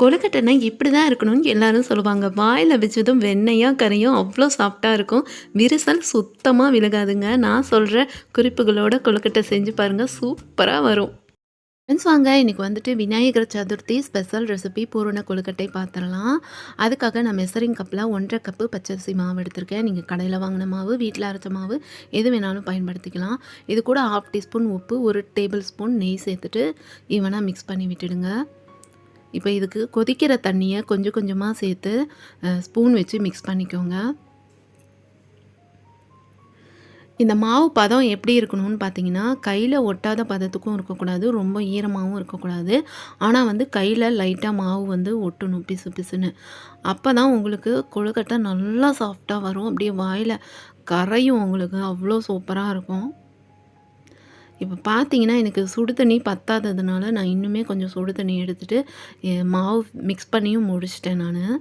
கொழுக்கட்டைனா இப்படி தான் இருக்கணும்னு எல்லாரும் சொல்லுவாங்க. வாயில வச்சதும் வெண்ணெயா கரையும். அவ்ளோ சாஃப்ட்டா இருக்கும். விரிசல் சுத்தமா விலகாதுங்க. நான் சொல்ற குறிப்புகளோட கொழுக்கட்டை செஞ்சு பாருங்க. சூப்பரா வரும். ஃப்ரெண்ட்ஸ் வாங்க இன்னைக்கு வந்துட்டு விநாயகர் சதுர்த்தி ஸ்பெஷல் ரெசிபி பூரண கொழுக்கட்டை பார்த்துடலாம். அதுக்காக நான் மெஷரிங் கப்பில் 1½ கப்பு பச்சரிசி மாவு எடுத்திருக்கேன். நீங்கள் கடையில் வாங்கின மாவு, வீட்டில் அரைச்ச மாவு எது வேணாலும் பயன்படுத்திக்கலாம். இது கூட 1/2 டீஸ்பூன் உப்பு, 1 டேபிள் ஸ்பூன் நெய் சேர்த்துட்டு ஈவனாக மிக்ஸ் பண்ணி விட்டுடுங்க. இப்போ இதுக்கு கொதிக்கிற தண்ணியை கொஞ்சம் கொஞ்சமாக சேர்த்து ஸ்பூன் வச்சு மிக்ஸ் பண்ணிக்கோங்க. இந்த மாவு பதம் எப்படி இருக்கணும்னு பார்த்தீங்கன்னா, கையில் ஒட்டாத பதத்துக்கும் இருக்கக்கூடாது, ரொம்ப ஈரமாகவும் இருக்கக்கூடாது. ஆனால் வந்து கையில் லைட்டாக மாவு வந்து ஒட்டணும் பிசு பிசுன்னு. அப்போ தான் உங்களுக்கு கொழுக்கட்டை நல்லா சாஃப்டாக வரும். அப்படியே வாயில் கரையும் உங்களுக்கு. அவ்வளோ சூப்பராக இருக்கும். இப்போ பார்த்தீங்கன்னா, எனக்கு சுடு தண்ணி பத்தாததுனால நான் இன்னுமே கொஞ்சம் சுடு தண்ணி எடுத்துகிட்டு மாவு மிக்ஸ் பண்ணியும் முடிச்சிட்டேன் நான்.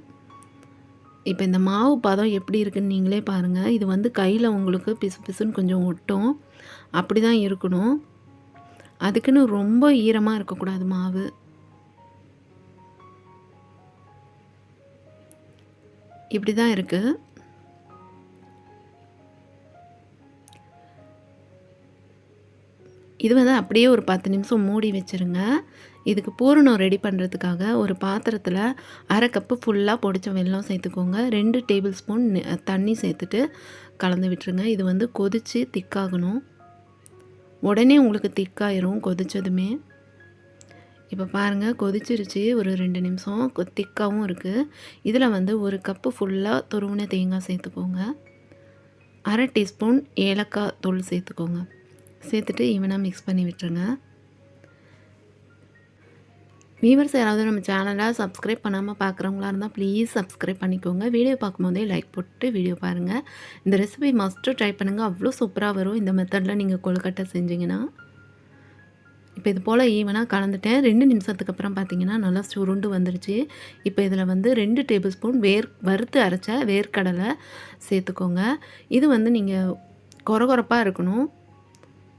இப்போ இந்த மாவு பதம் எப்படி இருக்குன்னு நீங்களே பாருங்கள். இது வந்து கையில் உங்களுக்கு பிசு பிசுன்னு கொஞ்சம் ஒட்டும். அப்படி தான் இருக்கணும். அதுக்குன்னு ரொம்ப ஈரமாக இருக்கக்கூடாது மாவு. இப்படி தான் இருக்குது. இது வந்து அப்படியே ஒரு 10 நிமிஷம் மூடி வச்சுருங்க. இதுக்கு பூரணம் ரெடி பண்ணுறதுக்காக ஒரு பாத்திரத்தில் 1/2 கப்பு ஃபுல்லாக பொடிச்ச வெல்லம் சேர்த்துக்கோங்க. 2 டேபிள் ஸ்பூன் தண்ணி சேர்த்துட்டு கலந்து விட்டுருங்க. இது வந்து கொதித்து திக்காகணும். உடனே உங்களுக்கு திக்காயிரும் கொதித்ததுமே. இப்போ பாருங்கள் கொதிச்சிருச்சு. ஒரு 2 நிமிஷம் திக்காகவும் இருக்குது. இதில் வந்து 1 கப்பு ஃபுல்லாக துருவின தேங்காய் சேர்த்துக்கோங்க. 1/2 டீஸ்பூன் ஏலக்காய் தூள் சேர்த்துக்கோங்க. சேர்த்துட்டு ஈவனாக மிக்ஸ் பண்ணி விட்டுருங்க. வியூவர்ஸ் யாராவது நம்ம சேனலை சப்ஸ்கிரைப் பண்ணாமல் பார்க்குறவங்களா இருந்தால் ப்ளீஸ் சப்ஸ்கிரைப் பண்ணிக்கோங்க. வீடியோ பார்க்கும்போதே லைக் போட்டு வீடியோ பாருங்கள். இந்த ரெசிபி மஸ்ட்டு ட்ரை பண்ணுங்கள். அவ்வளோ சூப்பராக வரும் இந்த மெத்தடில் நீங்கள் கொழுக்கட்டை செஞ்சிங்கன்னா. இப்போ இது போல் ஈவனாக கலந்துட்டேன். 2 நிமிஷத்துக்கு அப்புறம் பார்த்தீங்கன்னா நல்லா சுருண்டு வந்துருச்சு. இப்போ இதில் வந்து 2 டேபிள் ஸ்பூன் வறுத்து அரைச்ச வேர்க்கடலை சேர்த்துக்கோங்க. இது வந்து நீங்கள் கொரகொரப்பாக இருக்கணும்.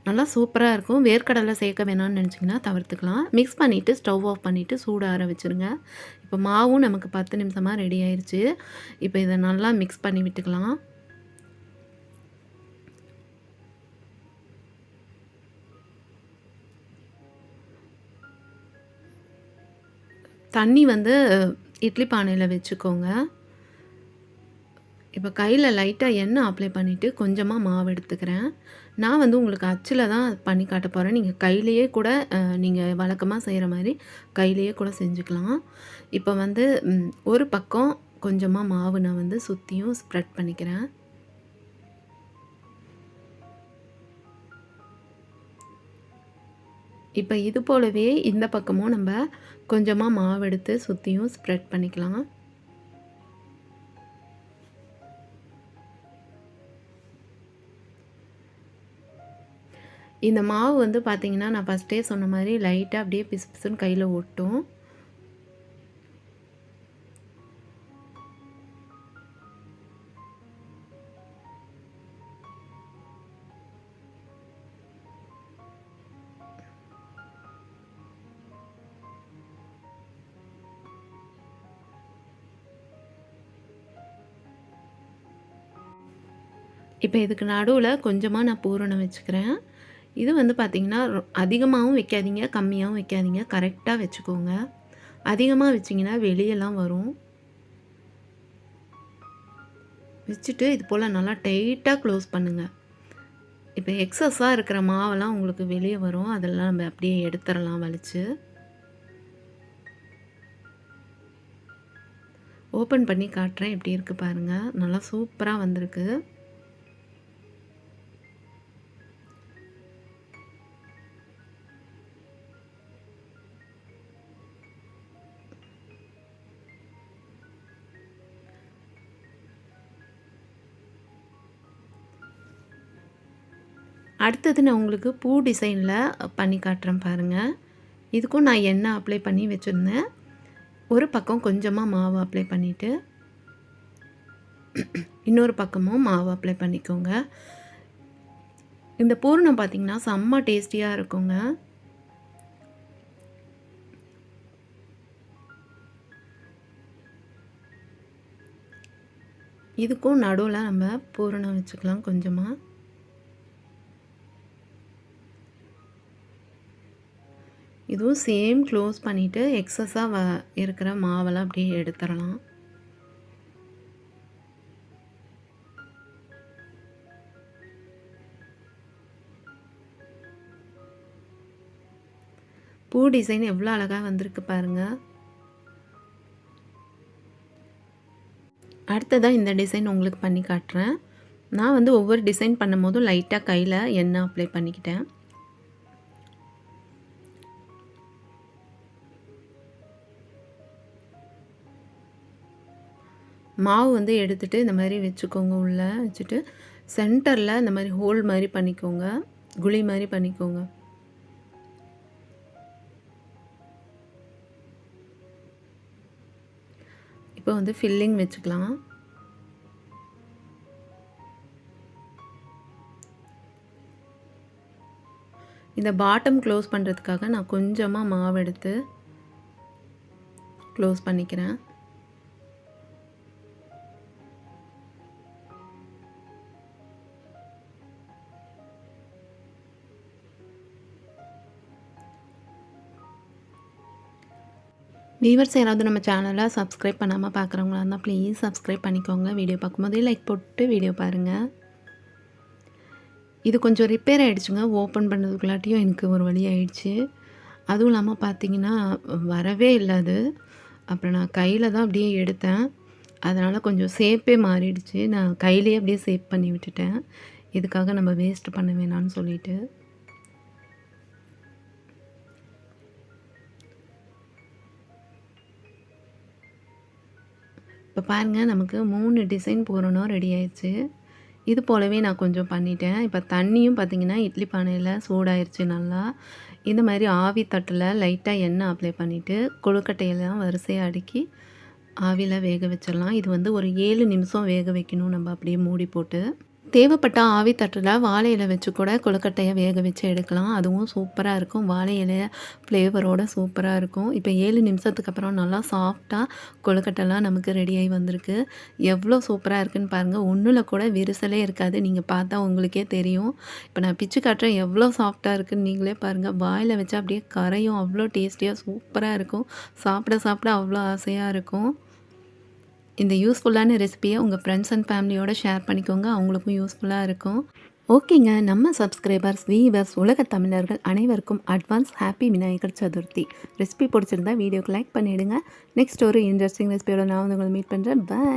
நல்லா சூப்பராக இருக்கும். வேர்க்கடலை சேர்க்க வேணாம்னு நினச்சிங்கன்னா தவிர்த்துக்கலாம். மிக்ஸ் பண்ணிவிட்டு ஸ்டவ் ஆஃப் பண்ணிவிட்டு சூடு ஆற வச்சுருங்க. இப்போ மாவும் நமக்கு 10 நிமிஷமாக ரெடி ஆயிடுச்சு. இப்போ இதை நல்லா மிக்ஸ் பண்ணி விட்டுக்கலாம். தண்ணி வந்து இட்லி பானையில் வச்சுக்கோங்க. இப்போ கையில் லைட்டாக எண்ணெய் அப்ளை பண்ணிவிட்டு கொஞ்சமாக மாவு எடுத்துக்கிறேன். நான் வந்து உங்களுக்கு அச்சில் தான் பண்ணி காட்ட போகிறேன். நீங்கள் கையிலேயே கூட நீங்கள் வழக்கமாக செய்கிற மாதிரி கையிலேயே கூட செஞ்சுக்கலாம். இப்போ வந்து ஒரு பக்கம் கொஞ்சமாக மாவு நான் வந்து சுற்றியும் ஸ்ப்ரெட் பண்ணிக்கிறேன். இப்போ இது போலவே இந்த பக்கமும் நம்ம கொஞ்சமாக மாவு எடுத்து சுற்றியும் ஸ்ப்ரெட் பண்ணிக்கலாம். இந்த மாவு வந்து பார்த்திங்கன்னா நான் ஃபஸ்ட்டே சொன்ன மாதிரி லைட்டாக அப்படியே பிசு பிசுன்னு கையில் ஒட்டும். இப்போ இதுக்கு நடுவில் கொஞ்சமாக நான் பூரணம் வச்சுக்கிறேன். இது வந்து பார்த்திங்கன்னா அதிகமாகவும் வைக்காதீங்க, கம்மியாகவும் வைக்காதீங்க, கரெக்டாக வச்சுக்கோங்க. அதிகமாக வச்சிங்கன்னா வெளியெல்லாம் வரும். வச்சுட்டு இது போல் நல்லா டைட்டாக க்ளோஸ் பண்ணுங்கள். இப்போ எக்ஸஸாக இருக்கிற மாவெல்லாம் உங்களுக்கு வெளியே வரும். அதெல்லாம் நம்ம அப்படியே எடுத்துடலாம் வலிச்சு. ஓப்பன் பண்ணி காட்டுறேன் எப்படி இருக்குது பாருங்கள். நல்லா சூப்பராக வந்திருக்கு. அடுத்தது நான் உங்களுக்கு பூ டிசைனில் பண்ணி காட்டுறேன் பாருங்கள். இதுக்கும் நான் எண்ணெய் அப்ளை பண்ணி வச்சுருந்தேன். ஒரு பக்கம் கொஞ்சமாக மாவு அப்ளை பண்ணிவிட்டு இன்னொரு பக்கமும் மாவு அப்ளை பண்ணிக்கோங்க. இந்த பூரணம் பார்த்திங்கன்னா செம்ம டேஸ்டியாக இருக்குங்க. இதுக்கும் நடுவில் நம்ம பூரணம் வச்சுக்கலாம் கொஞ்சமாக. இதுவும் சேம் க்ளோஸ் பண்ணிவிட்டு எக்ஸஸாக இருக்கிற மாவெல்லாம் அப்படியே எடுத்துடலாம். பூ டிசைன் எவ்வளோ அழகாக வந்திருக்கு பாருங்கள். அடுத்ததாக இந்த டிசைன் உங்களுக்கு பண்ணி காட்டுறேன். நான் வந்து ஒவ்வொரு டிசைன் பண்ணும்போதும் லைட்டாக கையில் எண்ணெய் அப்ளை பண்ணிக்கிட்டேன். மாவு வந்து எடுத்துகிட்டு இந்த மாதிரி வச்சுக்கோங்க. உள்ளே வச்சுட்டு சென்டரில் இந்த மாதிரி ஹோல் மாதிரி பண்ணிக்கோங்க, குழி மாதிரி பண்ணிக்கோங்க. இப்போ வந்து ஃபில்லிங் வச்சுக்கலாம். இந்த பாட்டம் க்ளோஸ் பண்ணுறதுக்காக நான் கொஞ்சமாக மாவு எடுத்து க்ளோஸ் பண்ணிக்கிறேன். வியூவர்ஸ் யாராவது நம்ம சேனலை சப்ஸ்கிரைப் பண்ணாமல் பார்க்குறவங்களா இருந்தால் ப்ளீஸ் சப்ஸ்கிரைப் பண்ணிக்கோங்க. வீடியோ பார்க்கும்போதே லைக் போட்டு வீடியோ பாருங்கள். இது கொஞ்சம் ரிப்பேர் ஆகிடுச்சுங்க. ஓப்பன் பண்ணுறதுக்குள்ளாட்டியும் எனக்கு ஒரு வழி ஆயிடுச்சு. அதுவும் இல்லாமல் பார்த்தீங்கன்னா வரவே இல்லை அது. அப்புறம் நான் கையில் தான் அப்படியே எடுத்தேன். அதனால் கொஞ்சம் ஷேப்பே மாறிடுச்சு. நான் கையிலேயே அப்படியே ஷேப் பண்ணி விட்டுட்டேன். இதுக்காக நம்ம வேஸ்ட் பண்ண வேணாம்னு சொல்லிட்டு. இப்போ பாருங்கள், நமக்கு 3 டிசைன் பூரணம் ரெடி ஆயிடுச்சு. இது போலவே நான் கொஞ்சம் பண்ணிட்டேன். இப்போ தண்ணியும் பார்த்திங்கன்னா இட்லி பானையில் சூடாயிருச்சு நல்லா. இந்த மாதிரி ஆவி தட்டில் லைட்டாக எண்ணெய் அப்ளை பண்ணிவிட்டு கொழுக்கட்டையெல்லாம் வரிசையாக அடுக்கி ஆவியில் வேக வச்சிடலாம். இது வந்து ஒரு 7 நிமிஷம் வேக வைக்கணும் நம்ம அப்படியே மூடி போட்டு. தேவைப்பட்ட ஆவி தட்டில் வாழை இலை வச்சு கூட கொழுக்கட்டையை வேக வச்சு எடுக்கலாம். அதுவும் சூப்பராக இருக்கும். வாழை இலைய ஃப்ளேவரோடு சூப்பராக இருக்கும். இப்போ 7 நிமிஷத்துக்கு அப்புறம் நல்லா சாஃப்டாக கொழுக்கட்டைலாம் நமக்கு ரெடியாகி வந்திருக்கு. எவ்வளோ சூப்பராக இருக்குதுன்னு பாருங்கள். ஒன்றில் கூட விரிசலே இருக்காது. நீங்கள் பார்த்தா உங்களுக்கே தெரியும். இப்போ நான் பிச்சு காட்டுறேன் எவ்வளோ சாஃப்டாக இருக்குதுன்னு நீங்களே பாருங்கள். வாயில் வச்சா அப்படியே கரையும். அவ்வளோ டேஸ்டியாக சூப்பராக இருக்கும். சாப்பிட சாப்பிட அவ்வளோ ஆசையாக இருக்கும். இந்த யூஸ்ஃபுல்லான ரெசிபியை உங்கள் ஃப்ரெண்ட்ஸ் அண்ட் ஃபேமிலியோடு ஷேர் பண்ணிக்கோங்க. அவங்களுக்கும் யூஸ்ஃபுல்லாக இருக்கும். ஓகேங்க, நம்ம சப்ஸ்கிரைபர்ஸ், வீவர்ஸ், உலக தமிழர்கள் அனைவருக்கும் advance happy Vinayagar Chaturthi. Recipe பிடிச்சிருந்தா வீடியோக்கு லைக் பண்ணிவிடுங்க. நெக்ஸ்ட் ஒரு இன்ட்ரெஸ்டிங் ரெசிபியோட நான் வந்து உங்களை மீட் பண்ணுறேன். பாய்.